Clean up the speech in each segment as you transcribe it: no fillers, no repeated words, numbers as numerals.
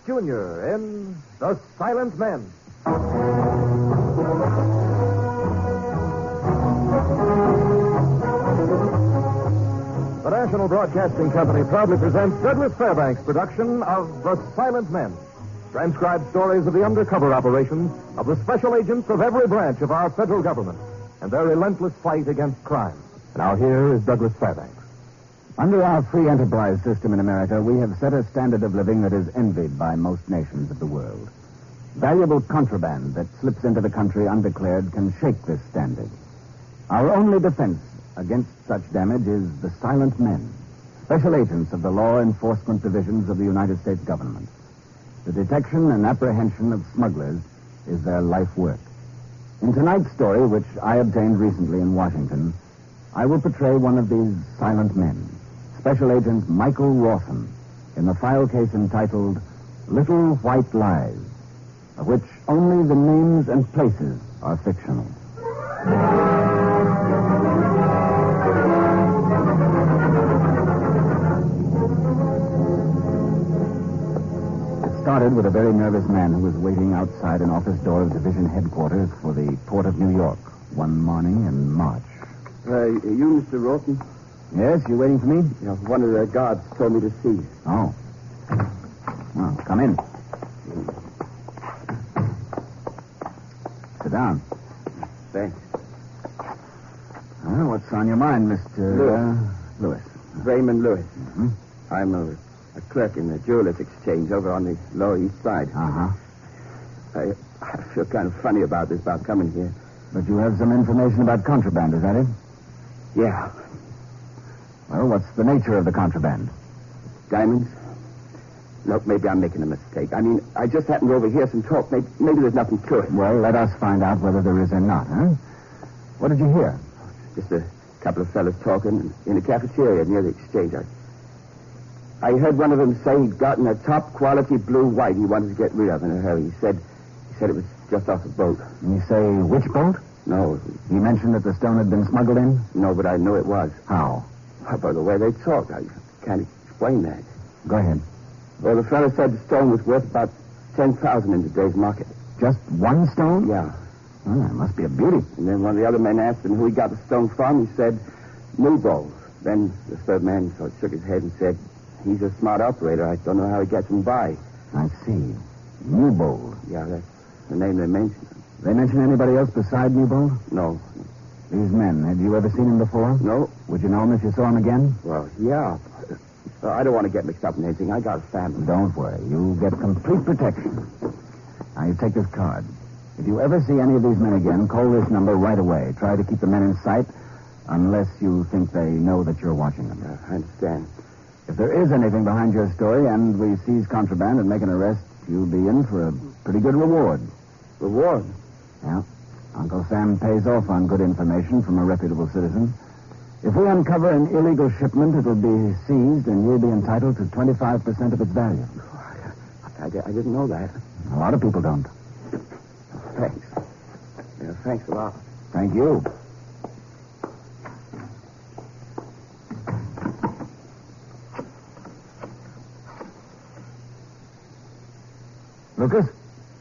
Jr. in The Silent Men. The National Broadcasting Company proudly presents Douglas Fairbanks' production of The Silent Men. Transcribed stories of the undercover operations of the special agents of every branch of our federal government and their relentless fight against crime. Now here is Douglas Fairbanks. Under our free enterprise system in America, we have set a standard of living that is envied by most nations of the world. Valuable contraband that slips into the country undeclared can shake this standard. Our only defense against such damage is the silent men, special agents of the law enforcement divisions of the United States government. The detection and apprehension of smugglers is their life work. In tonight's story, which I obtained recently in Washington, I will portray one of these silent men, Special Agent Michael Rawson, in the file case entitled Little White Lies, of which only the names and places are fictional. Started with a very nervous man who was waiting outside an office door of division headquarters for the Port of New York one morning in March. You, Mr. Rawson? Yes, you waiting for me? Yeah, one of the guards told me to see you. Oh. Well, come in. Sit down. Thanks. Well, what's on your mind, Mr. Lewis? Raymond Lewis. Mm-hmm. I'm a clerk in the jewelers exchange over on the Lower East Side. Uh-huh. I feel kind of funny about this, about coming here. But you have some information about contraband, is that it? Yeah. Well, what's the nature of the contraband? Diamonds? Look, maybe I'm making a mistake. I mean, I just happened to overhear some talk. Maybe there's nothing to it. Well, let us find out whether there is or not, huh? What did you hear? Just a couple of fellas talking in a cafeteria near the exchange. I heard one of them say he'd gotten a top-quality blue white he wanted to get rid of in a hurry. He said it was just off the boat. And you say which boat? No. He mentioned that the stone had been smuggled in? No, but I know it was. How? By the way they talk. I can't explain that. Go ahead. Well, the fellow said the stone was worth about $10,000 in today's market. Just one stone? Yeah. Oh, that must be a beauty. And then one of the other men asked him who he got the stone from. He said, Newbold. Then the third man sort of shook his head and said, he's a smart operator. I don't know how he gets them by. I see. Newbold. Yeah, that's the name they mentioned. They mention anybody else beside Newbold? No. These men, had you ever seen him before? No. Would you know him if you saw him again? Well, yeah. I don't want to get mixed up in anything. I got a family. Don't worry. You'll get complete protection. Now, you take this card. If you ever see any of these men again, call this number right away. Try to keep the men in sight unless you think they know that you're watching them. I understand. If there is anything behind your story and we seize contraband and make an arrest, you'll be in for a pretty good reward. Reward? Yeah. Uncle Sam pays off on good information from a reputable citizen. If we uncover an illegal shipment, it'll be seized and you'll be entitled to 25% of its value. I didn't know that. A lot of people don't. Thanks. Yeah, thanks a lot. Thank you. Lucas?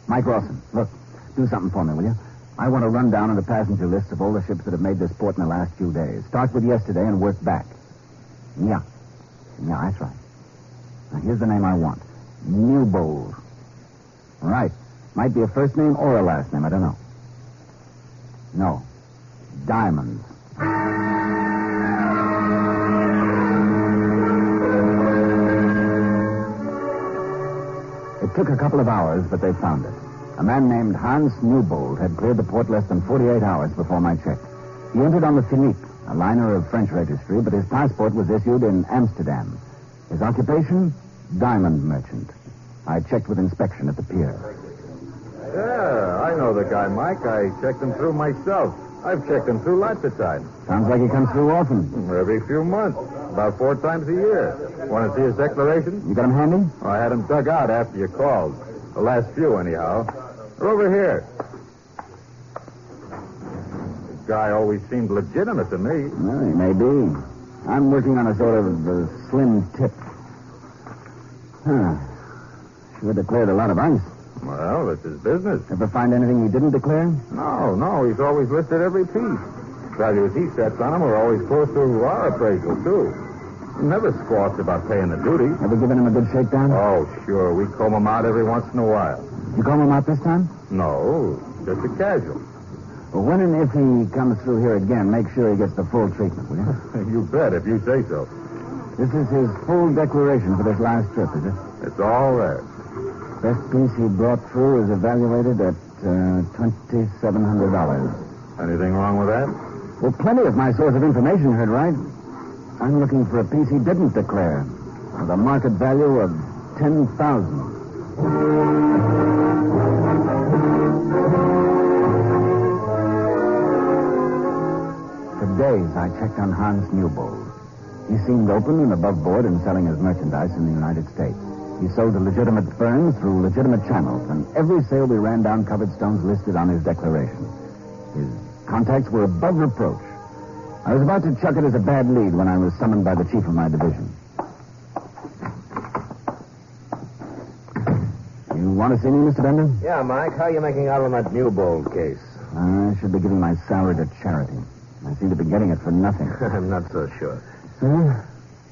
Mike Rawson. Look, do something for me, will you? I want to run down on the passenger list of all the ships that have made this port in the last few days. Start with yesterday and work back. Yeah. Yeah, that's right. Now, here's the name I want. Newbold. Right. Might be a first name or a last name. I don't know. No. Diamonds. It took a couple of hours, but they found it. A man named Hans Newbold had cleared the port less than 48 hours before my check. He entered on the Philippe, a liner of French registry, but his passport was issued in Amsterdam. His occupation? Diamond merchant. I checked with inspection at the pier. Yeah, I know the guy, Mike. I checked him through myself. I've checked him through lots of times. Sounds like he comes through often. Every few months. About 4 times a year. Want to see his declaration? You got him handy? Oh, I had him dug out after you called. The last few, anyhow. They're over here. The guy always seemed legitimate to me. Well, he may be. I'm working on a sort of slim tip. Huh. Sure declared a lot of ice. Well, it's his business. Ever find anything he didn't declare? No, he's always listed every piece. Values he sets on them are always close to our appraisal, too. He never squawks about paying the duty. Ever given him a good shakedown? Oh, sure. We comb him out every once in a while. You comb him out this time? No, just a casual. Well, when and if he comes through here again, make sure he gets the full treatment, will you? You bet, if you say so. This is his full declaration for this last trip, is it? It's all there. Best piece he brought through is evaluated at $2,700. Anything wrong with that? Well, plenty if my source of information heard right. I'm looking for a piece he didn't declare with a market value of $10,000. For days, I checked on Hans Newbold. He seemed open and above board in selling his merchandise in the United States. He sold to legitimate firms through legitimate channels, and every sale we ran down covered stones listed on his declaration. His contacts were above reproach. I was about to chuck it as a bad lead when I was summoned by the chief of my division. You want to see me, Mr. Bender? Yeah, Mike. How are you making out on that Newbold case? I should be giving my salary to charity. I seem to be getting it for nothing. I'm not so sure.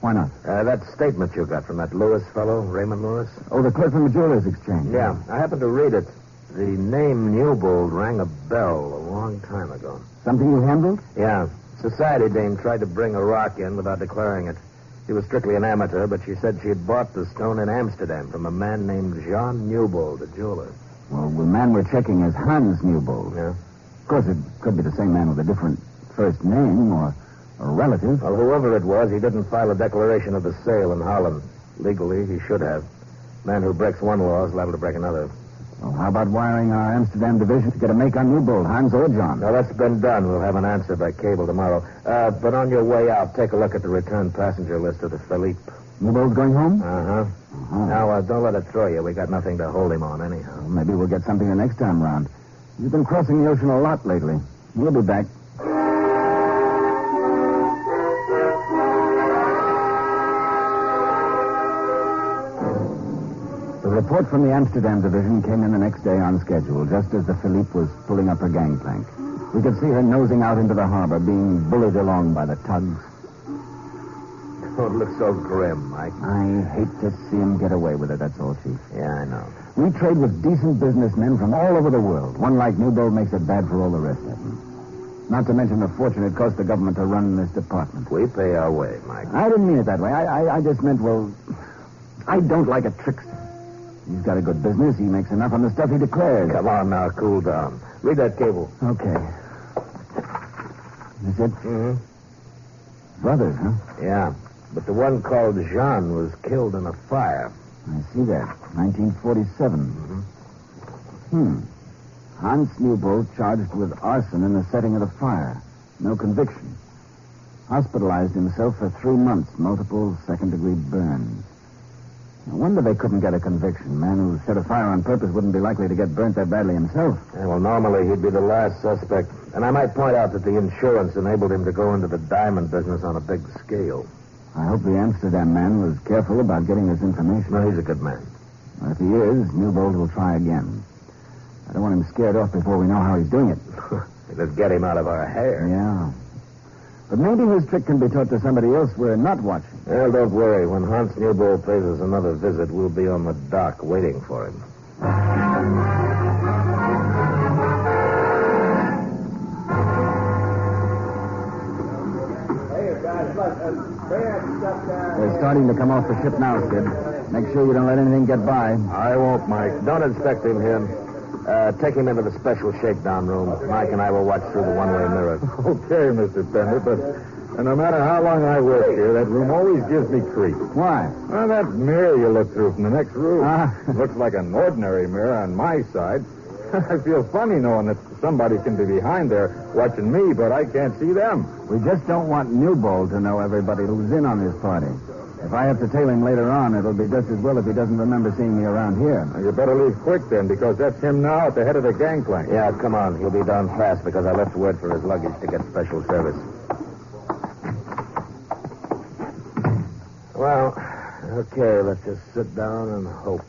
Why not? That statement you got from that Lewis fellow, Raymond Lewis? Oh, the clerk from the Jewelers Exchange. Yeah, I happened to read it. The name Newbold rang a bell a long time ago. Something you handled? Yeah. Society dame tried to bring a rock in without declaring it. She was strictly an amateur, but she said she had bought the stone in Amsterdam from a man named Jean Newbold, a jeweler. Well, the man we're checking is Hans Newbold. Yeah. Of course, it could be the same man with a different first name or a relative. Well, whoever it was, he didn't file a declaration of the sale in Holland. Legally, he should have. Man who breaks one law is liable to break another. Well, how about wiring our Amsterdam division to get a make on Newbold, Hans or John? Now, that's been done. We'll have an answer by cable tomorrow. But on your way out, take a look at the return passenger list of the Philippe. Newbold's going home? Uh-huh. Now, don't let it throw you. We got nothing to hold him on anyhow. Well, maybe we'll get something the next time round. He's been crossing the ocean a lot lately. We'll be back. The report from the Amsterdam division came in the next day on schedule, just as the Philippe was pulling up her gangplank. We could see her nosing out into the harbor, being bullied along by the tugs. Oh, it looks so grim, Mike. I hate to see him get away with it, that's all, Chief. Yeah, I know. We trade with decent businessmen from all over the world. One like Newbold makes it bad for all the rest of them. Not to mention the fortune it costs the government to run this department. We pay our way, Mike. I didn't mean it that way. I just meant, well, I don't like a trickster. He's got a good business. He makes enough on the stuff he declares. Come on now, cool down. Read that cable. Okay. Is it? Mm-hmm. Brothers, huh? Yeah, but the one called Jean was killed in a fire. I see that. 1947. Mm-hmm. Hans Newbold charged with arson in the setting of the fire. No conviction. Hospitalized himself for 3 months. Multiple second-degree burns. No wonder they couldn't get a conviction. A man who set a fire on purpose wouldn't be likely to get burnt that badly himself. Yeah, well, normally he'd be the last suspect. And I might point out that the insurance enabled him to go into the diamond business on a big scale. I hope the Amsterdam man was careful about getting this information. No, he's a good man. Well, if he is, Newbold will try again. I don't want him scared off before we know how he's doing it. Let's get him out of our hair. Yeah. But maybe his trick can be taught to somebody else we're not watching. Well, don't worry. When Hans Newbold pays us another visit, we'll be on the dock waiting for him. They're starting to come off the ship now, Sid. Make sure you don't let anything get by. I won't, Mike. Don't inspect him here. Take him into the special shakedown room. Mike and I will watch through the one-way mirror. Okay, Mr. Bender, but no matter how long I work here, that room always gives me creep. Why? Well, that mirror you look through from the next room Looks like an ordinary mirror on my side. I feel funny knowing that somebody can be behind there watching me, but I can't see them. We just don't want Newbold to know everybody who's in on this party. If I have to tail him later on, it'll be just as well if he doesn't remember seeing me around here. Now, you better leave quick then, because that's him now at the head of the gangplank. Yeah, come on. He'll be down fast because I left word for his luggage to get special service. Well, okay, let's just sit down and hope.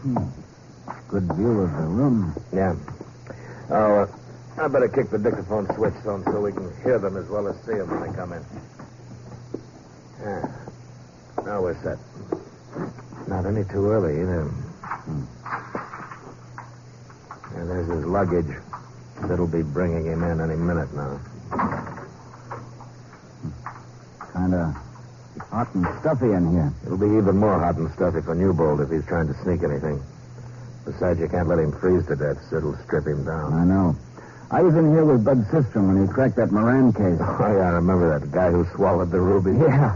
Good view of the room. Yeah. Oh, I better kick the dictaphone switch on so we can hear them as well as see them when they come in. Yeah. Now we're set. Not any too early, either. Yeah, there's his luggage. That'll be bringing him in any minute now. Kind of hot and stuffy in here. It'll be even more hot and stuffy for Newbold if he's trying to sneak anything. Besides, you can't let him freeze to death, so it'll strip him down. I know. I was in here with Bud Sistrom when he cracked that Moran case. Oh, yeah, I remember that guy who swallowed the ruby. Yeah.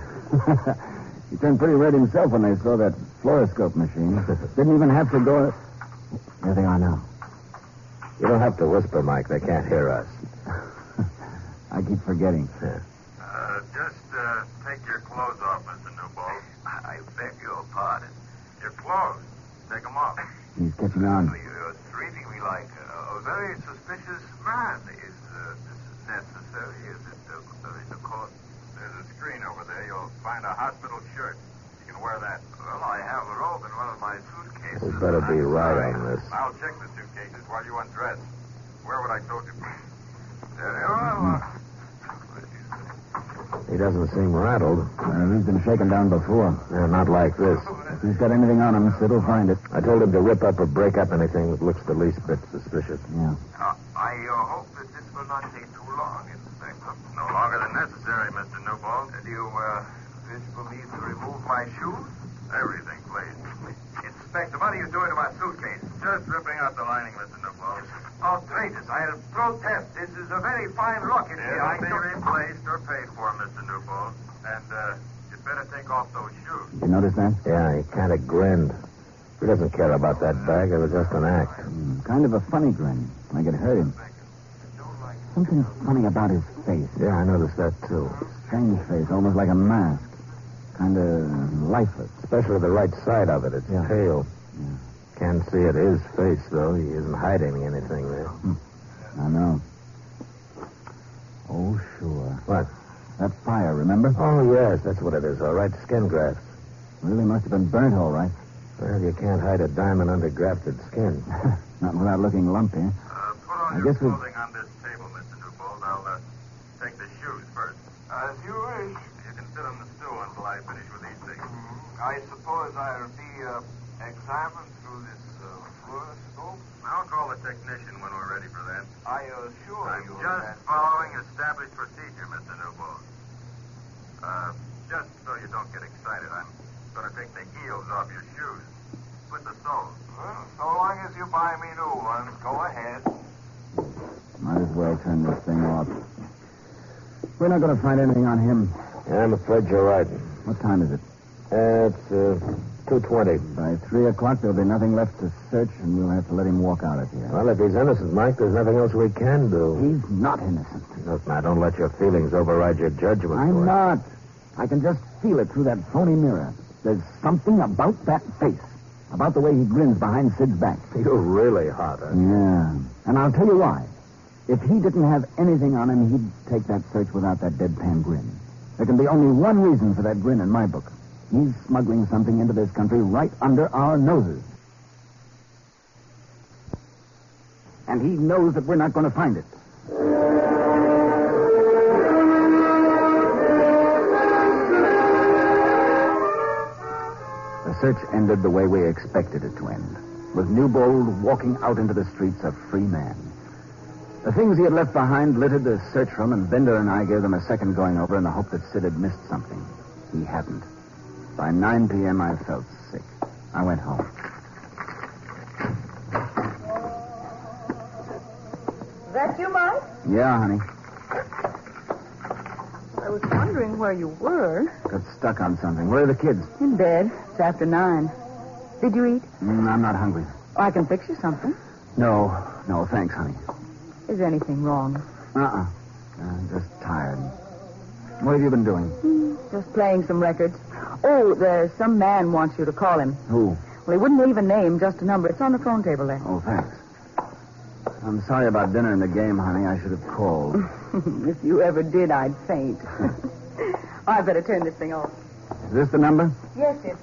He turned pretty red himself when they saw that fluoroscope machine. Didn't even have to go... There they are now. You don't have to whisper, Mike. They can't hear us. I keep forgetting. Yeah. Just take your clothes off, Mr. Newbold. I beg your pardon. Your clothes. Take them off. He's catching on. You're treating me like a very suspicious man. Is this necessary? Is it in the court? There's a screen over there. You'll find a hospital shirt. You can wear that. Well, I have a robe in one of my suitcases. We better be right on this. I'll check the suitcases while you undress. Where would I told you? He doesn't seem rattled. He's been shaken down before. Yeah, not like this. If he's got anything on him, Sid will find it. I told him to rip up or break up anything that looks the least bit suspicious. Yeah. I hope that this will not take too long, Inspector. No longer than necessary, Mr. Newbold. Do you wish for me to remove my shoes? Everything, please. Inspector, what are you doing to my suitcase? Just ripping out the lining, Mr. Newbold. Outrageous. I'll protest. This is a very fine locket here. It'll be replaced or paid for, Mr. Newbold. And, you'd better take off those shoes. You notice that? Yeah, he kind of grinned. He doesn't care about that bag. It was just an act. Kind of a funny grin. Like it hurt him. Something funny about his face. Yeah, I noticed that, too. Strange face, almost like a mask. Kind of lifeless. Especially the right side of it. It's pale. Yeah. Can't see it. His face, though. He isn't hiding anything there. I know. Oh, sure. What? That fire, remember? Oh, yes, that's what it is. All right, skin grafts. Really must have been burnt all right. Well, you can't hide a diamond under grafted skin. Not without looking lumpy. Put on I your guess we- clothing on this table, Mr. Newbold. I'll take the shoes first. As you wish. You can sit on the stool until I finish with these things. I suppose I'll be examined through this fluoroscope? I'll call the technician when we're ready for that. I assure you. I'm just following established procedure, Mr. Newbold. Just so you don't get excited, I'm going to take the heels off your shoes. With the soles. Well, so long as you buy me new ones, go ahead. Might as well turn this thing off. We're not going to find anything on him. Yeah, I'm afraid you're right. What time is it? It's 2:20. By 3 o'clock, there'll be nothing left to search, and we'll have to let him walk out of here. Well, if he's innocent, Mike, there's nothing else we can do. He's not innocent. Look, now, don't let your feelings override your judgment. I'm boy. not. I can just feel it through that phony mirror. There's something about that face. About the way he grins behind Sid's back. You're really hot, huh? Yeah. And I'll tell you why. If he didn't have anything on him, he'd take that search without that deadpan grin. There can be only one reason for that grin in my book. He's smuggling something into this country right under our noses. And he knows that we're not going to find it. The search ended the way we expected it to end, with Newbold walking out into the streets a free man. The things he had left behind littered the search room, and Bender and I gave them a second going over in the hope that Sid had missed something. He hadn't. By 9 p.m., I felt sick. I went home. That you, Mike? Yeah, honey. I was wondering where you were. Got stuck on something. Where are the kids? In bed. It's after 9. Did you eat? I'm not hungry. Oh, I can fix you something. No, thanks, honey. Is anything wrong? I'm just tired. What have you been doing? Just playing some records. Oh, there's some man wants you to call him. Who? Well, he wouldn't leave a name, just a number. It's on the phone table there. Oh, thanks. I'm sorry about dinner and the game, honey. I should have called. If you ever did, I'd faint. I better turn this thing off. Is this the number? Yes, it's...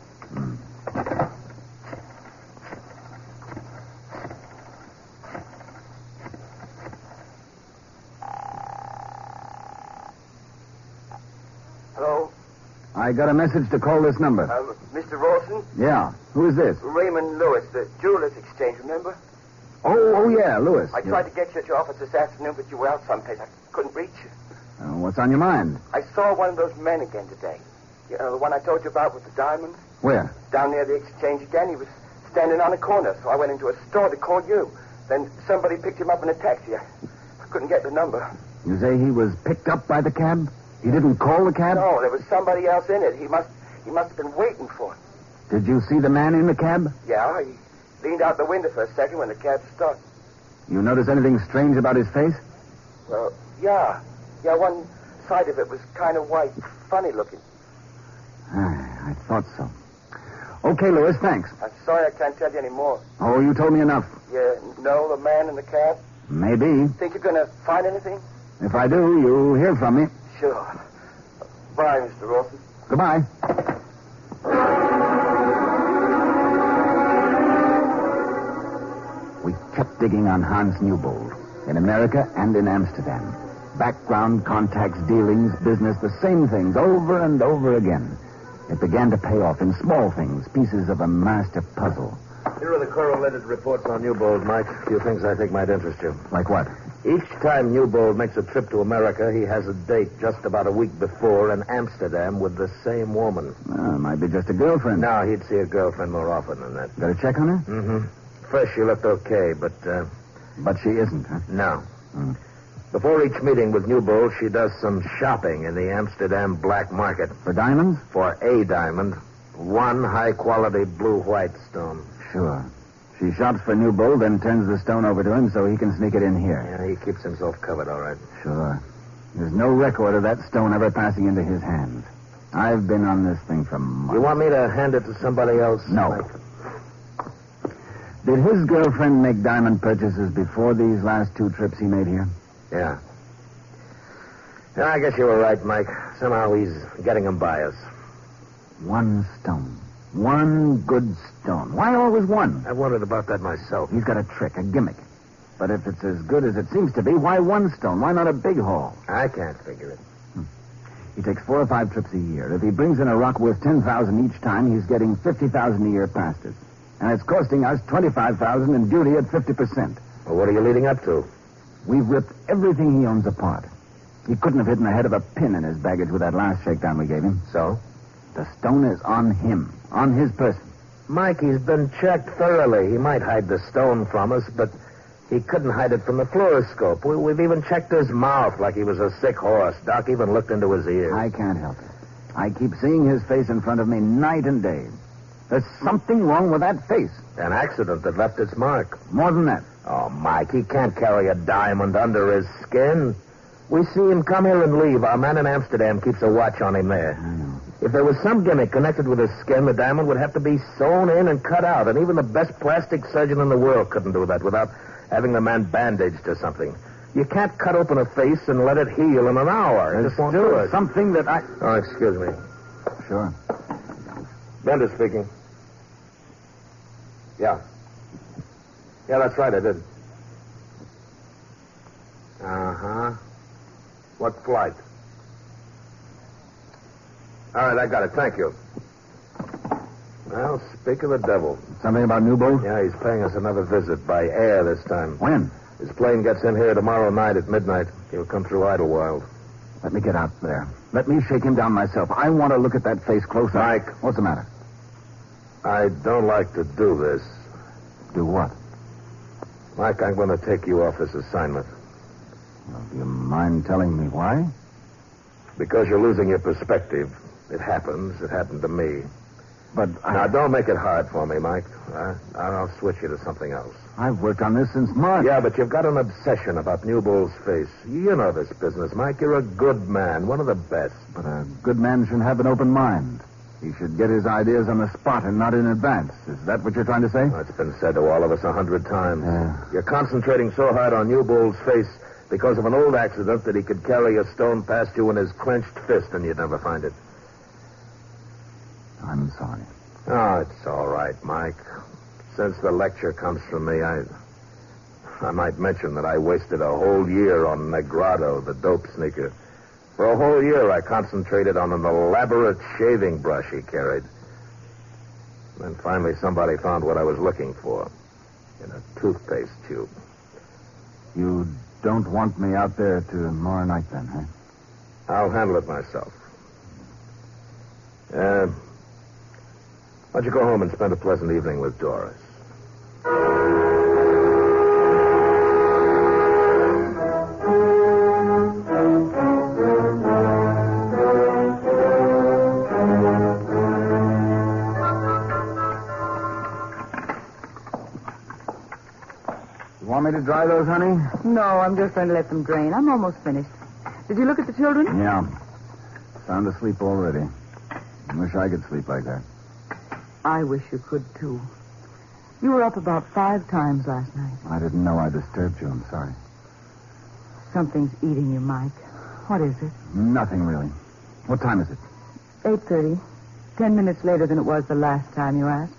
I got a message to call this number. Mr. Rawson? Yeah. Who is this? Raymond Lewis, the jeweler's exchange, remember? Oh, yeah, Lewis. I tried to get you at your office this afternoon, but you were out someplace. I couldn't reach you. What's on your mind? I saw one of those men again today. You know, the one I told you about with the diamonds? Where? Down near the exchange again. He was standing on a corner, so I went into a store to call you. Then somebody picked him up in a taxi. I couldn't get the number. You say he was picked up by the cab? He didn't call the cab? No, there was somebody else in it. He must have been waiting for him. Did you see the man in the cab? Yeah, he leaned out the window for a second when the cab started. You notice anything strange about his face? Well, yeah. Yeah, one side of it was kind of white, funny looking. I thought so. Okay, Lewis, thanks. I'm sorry I can't tell you any more. Oh, you told me enough. You know the man in the cab? Maybe. Think you're going to find anything? If I do, you'll hear from me. Sure. Bye, Mr. Rawson. Goodbye. We kept digging on Hans Newbold, in America and in Amsterdam. Background, contacts, dealings, business, the same things over and over again. It began to pay off in small things, pieces of a master puzzle. Here are the correlated reports on Newbold, Mike. A few things I think might interest you. Like what? Each time Newbold makes a trip to America, he has a date just about a week before in Amsterdam with the same woman. Might be just a girlfriend. No, he'd see a girlfriend more often than that. Got a check on her? Mm-hmm. First, she looked okay, but... But she isn't, huh? No. Before each meeting with Newbold, she does some shopping in the Amsterdam black market. For diamonds? For a diamond. One high-quality blue-white stone. Sure. She shops for Newbold, then turns the stone over to him so he can sneak it in here. Yeah, he keeps himself covered, all right. Sure. There's no record of that stone ever passing into his hands. I've been on this thing for months. You want me to hand it to somebody else? No. Mike? Did his girlfriend make diamond purchases before these last 2 trips he made here? Yeah. Yeah, I guess you were right, Mike. Somehow he's getting them by us. One stone. One good stone. Why always one? I wondered about that myself. He's got a trick, a gimmick. But if it's as good as it seems to be, why one stone? Why not a big haul? I can't figure it. He takes 4 or 5 trips a year. If he brings in a rock worth $10,000 each time, he's getting $50,000 a year past us. And it's costing us $25,000 in duty at 50%. Well, what are you leading up to? We've ripped everything he owns apart. He couldn't have hidden the head of a pin in his baggage with that last shakedown we gave him. So? The stone is on him, on his person. Mike, he's been checked thoroughly. He might hide the stone from us, but he couldn't hide it from the fluoroscope. We've even checked his mouth like he was a sick horse. Doc even looked into his ears. I can't help it. I keep seeing his face in front of me night and day. There's something wrong with that face. An accident that left its mark. More than that. Oh, Mike, he can't carry a diamond under his skin. We see him come here and leave. Our man in Amsterdam keeps a watch on him there. I know. If there was some gimmick connected with his skin, the diamond would have to be sewn in and cut out. And even the best plastic surgeon in the world couldn't do that without having the man bandaged or something. You can't cut open a face and let it heal in an hour. It just won't do it. Something that I... Oh, excuse me. Sure. Bender speaking. Yeah. Yeah, that's right, I did. Uh-huh. What flight? All right, I got it. Thank you. Well, speak of the devil. Something about Newbold? Yeah, he's paying us another visit by air this time. When? His plane gets in here tomorrow night at midnight. He'll come through Idlewild. Let me get out there. Let me shake him down myself. I want to look at that face closer. Mike. What's the matter? I don't like to do this. Do what? Mike, I'm going to take you off this assignment. Well, do you mind telling me why? Because you're losing your perspective. It happens. It happened to me. But Now, don't make it hard for me, Mike. I'll switch you to something else. I've worked on this since March. Yeah, but you've got an obsession about Newbold's face. You know this business, Mike. You're a good man, one of the best. But a good man should have an open mind. He should get his ideas on the spot and not in advance. Is that what you're trying to say? Well, it's been said to all of us 100 times. Yeah. You're concentrating so hard on Newbold's face because of an old accident that he could carry a stone past you in his clenched fist and you'd never find it. I'm sorry. Oh, it's all right, Mike. Since the lecture comes from me, I might mention that I wasted a whole year on Negrado, the dope sneaker. For a whole year, I concentrated on an elaborate shaving brush he carried. Then finally somebody found what I was looking for in a toothpaste tube. You don't want me out there tomorrow night, then, huh? I'll handle it myself. Why don't you go home and spend a pleasant evening with Doris? You want me to dry those, honey? No, I'm just going to let them drain. I'm almost finished. Did you look at the children? Yeah. Sound asleep already. I wish I could sleep like that. I wish you could, too. You were up about 5 times last night. I didn't know I disturbed you. I'm sorry. Something's eating you, Mike. What is it? Nothing, really. What time is it? 8:30. 10 minutes later than it was the last time you asked.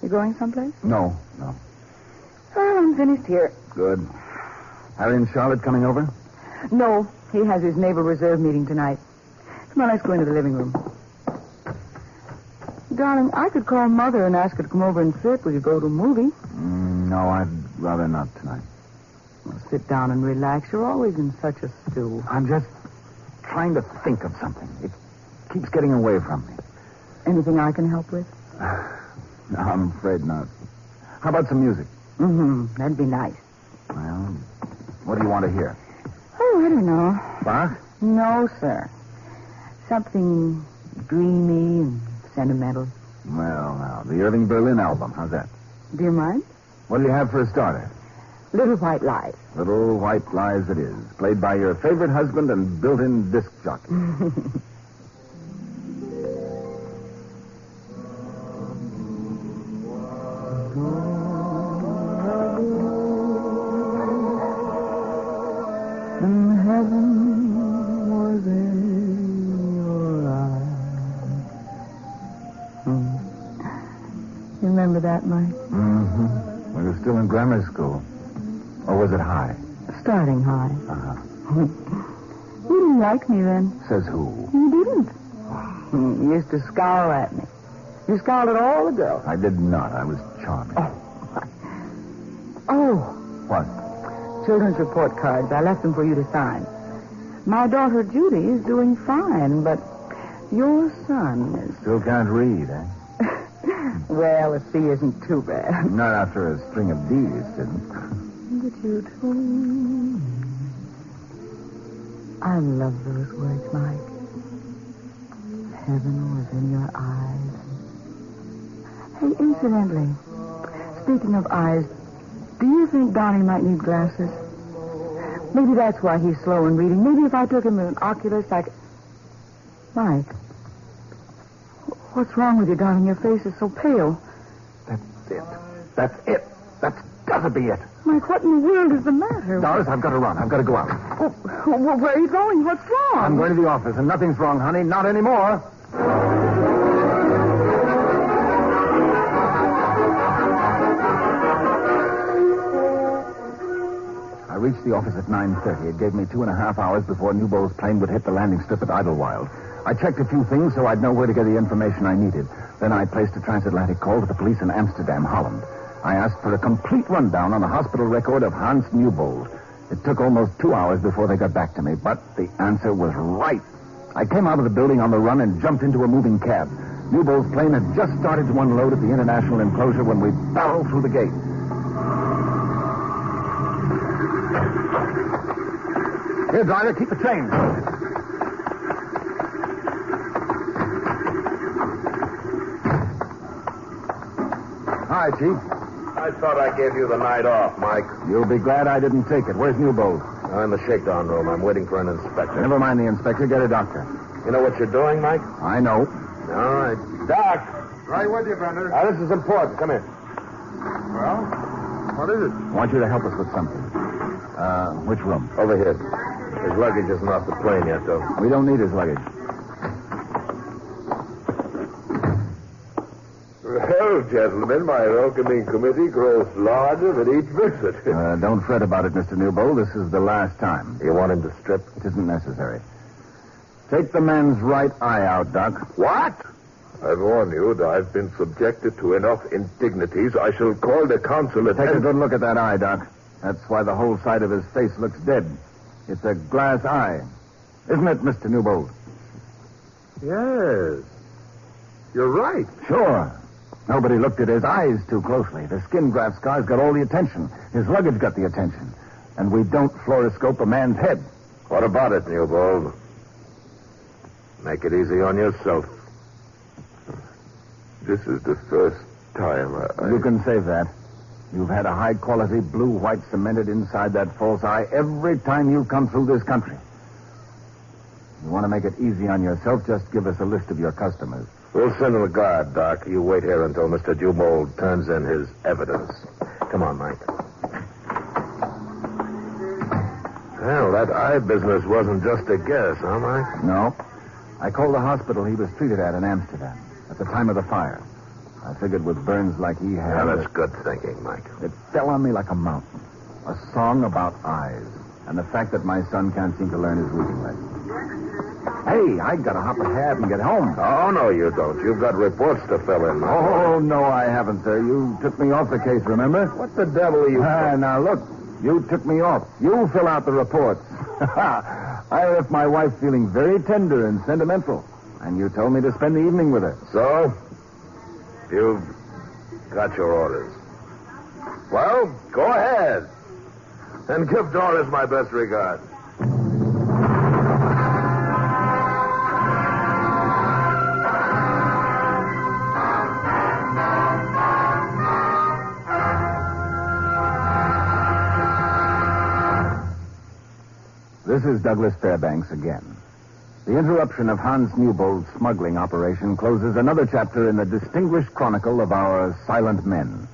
You going someplace? No. Well, I'm finished here. Good. Harry and Charlotte coming over? No, he has his Naval Reserve meeting tonight. Come on, let's go into the living room. Darling, I could call Mother and ask her to come over and sit. We could go to a movie. No, I'd rather not tonight. Well, sit down and relax. You're always in such a stew. I'm just trying to think of something. It keeps getting away from me. Anything I can help with? No, I'm afraid not. How about some music? That'd be nice. Well, what do you want to hear? Oh, I don't know. Bach? No, sir. Something dreamy and sentimental. Well, now, the Irving Berlin album. How's that? Do you mind? What do you have for a starter? Little White Lies. Little White Lies it is. Played by your favorite husband and built-in disc jockey. And heaven was in your eyes. You remember that, Mike? Mm-hmm. We were still in grammar school. Or was it high? Starting high. Uh-huh. You didn't like me then. Says who? You didn't. You used to scowl at me. You scowled at all the girls. I did not. I was charming. Oh. What? Children's report cards. I left them for you to sign. My daughter Judy is doing fine, but your son is... Still can't read, eh? Well, a C isn't too bad. Not after a string of D's, didn't. But you told me. I love those words, Mike. Heaven was in your eyes. Hey, incidentally, speaking of eyes, do you think Donnie might need glasses? Maybe that's why he's slow in reading. Maybe if I took him to an oculist, I could... Mike, what's wrong with you, darling? Your face is so pale. That's it. That's it. That's got to be it. Mike, what in the world is the matter? Doris, I've got to run. I've got to go out. Oh, where are you going? What's wrong? I'm going to the office, and nothing's wrong, honey. Not anymore. I reached the office at 9:30. It gave me 2.5 hours before Newbold's plane would hit the landing strip at Idlewild. I checked a few things so I'd know where to get the information I needed. Then I placed a transatlantic call to the police in Amsterdam, Holland. I asked for a complete rundown on the hospital record of Hans Newbold. It took almost 2 hours before they got back to me, but the answer was right. I came out of the building on the run and jumped into a moving cab. Newbold's plane had just started to unload at the international enclosure when we barreled through the gate. Here, driver, keep the train. Hi, Chief. I thought I gave you the night off, Mike. You'll be glad I didn't take it. Where's Newbold? I'm in the shakedown room. I'm waiting for an inspector. Never mind the inspector. Get a doctor. You know what you're doing, Mike? I know. All right. Doc! Right with you, Bender. This is important. Come here. Well, what is it? I want you to help us with something. Which room? Over here. His luggage isn't off the plane yet, though. We don't need his luggage. Well, gentlemen, my welcoming committee grows larger with each visit. Don't fret about it, Mr. Newbold. This is the last time. You want him to strip? It isn't necessary. Take the man's right eye out, Doc. What? I warn you that I've been subjected to enough indignities. I shall call the consulate. Take a good look at that eye, Doc. That's why the whole side of his face looks dead. It's a glass eye. Isn't it, Mr. Newbold? Yes. You're right. Sure. Nobody looked at his eyes too closely. The skin graft scar's got all the attention. His luggage got the attention. And we don't fluoroscope a man's head. What about it, Newbold? Make it easy on yourself. This is the first time You can save that. You've had a high-quality blue-white cemented inside that false eye every time you come through this country. You want to make it easy on yourself, just give us a list of your customers. We'll send him a guard, Doc. You wait here until Mr. Newbold turns in his evidence. Come on, Mike. Well, that eye business wasn't just a guess, huh, Mike? No. I called the hospital he was treated at in Amsterdam at the time of the fire. I figured with burns like he had... Yeah, that's good thinking, Mike. It fell on me like a mountain. A song about eyes. And the fact that my son can't seem to learn his reading lesson. Hey, I gotta hop ahead and get home. Oh, no, you don't. You've got reports to fill in, Mike. Oh, no, I haven't, sir. You took me off the case, remember? What the devil are you... Now, look. You took me off. You fill out the reports. I left my wife feeling very tender and sentimental. And you told me to spend the evening with her. So? You've got your orders. Well, go ahead. And give Doris my best regards. This is Douglas Fairbanks again. The interruption of Hans Newbold's smuggling operation closes another chapter in the distinguished chronicle of our silent men,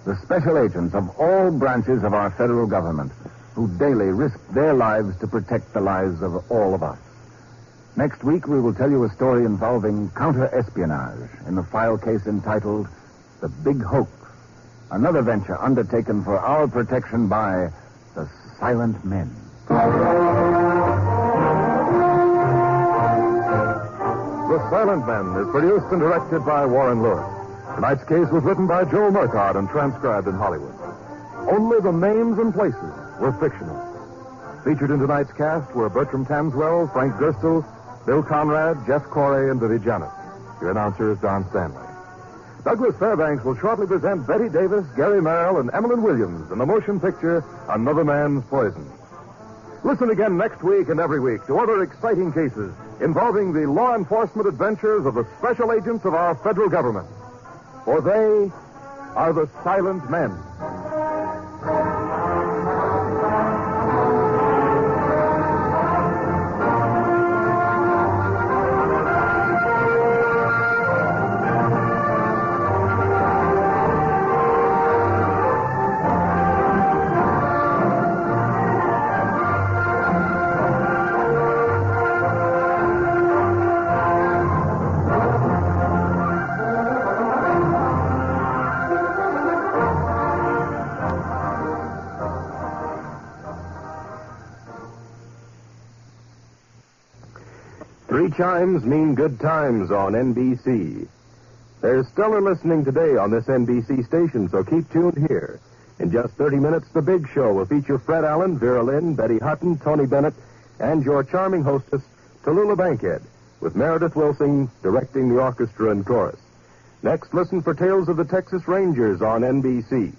the special agents of all branches of our federal government, who daily risk their lives to protect the lives of all of us. Next week, we will tell you a story involving counter-espionage in the file case entitled The Big Hoax, another venture undertaken for our protection by the Silent Men. The Silent Men is produced and directed by Warren Lewis. Tonight's case was written by Joe Murcott and transcribed in Hollywood. Only the names and places were fictional. Featured in tonight's cast were Bertram Tamswell, Frank Gerstle, Bill Conrad, Jeff Corey, and Vivi Janet. Your announcer is Don Stanley. Douglas Fairbanks will shortly present Betty Davis, Gary Merrill, and Emmeline Williams in the motion picture Another Man's Poison. Listen again next week and every week to other exciting cases involving the law enforcement adventures of the special agents of our federal government. For they are the Silent Men. Three chimes mean good times on NBC. There's stellar listening today on this NBC station, so keep tuned here. In just 30 minutes, The Big Show will feature Fred Allen, Vera Lynn, Betty Hutton, Tony Bennett, and your charming hostess, Tallulah Bankhead, with Meredith Wilson directing the orchestra and chorus. Next, listen for Tales of the Texas Rangers on NBC.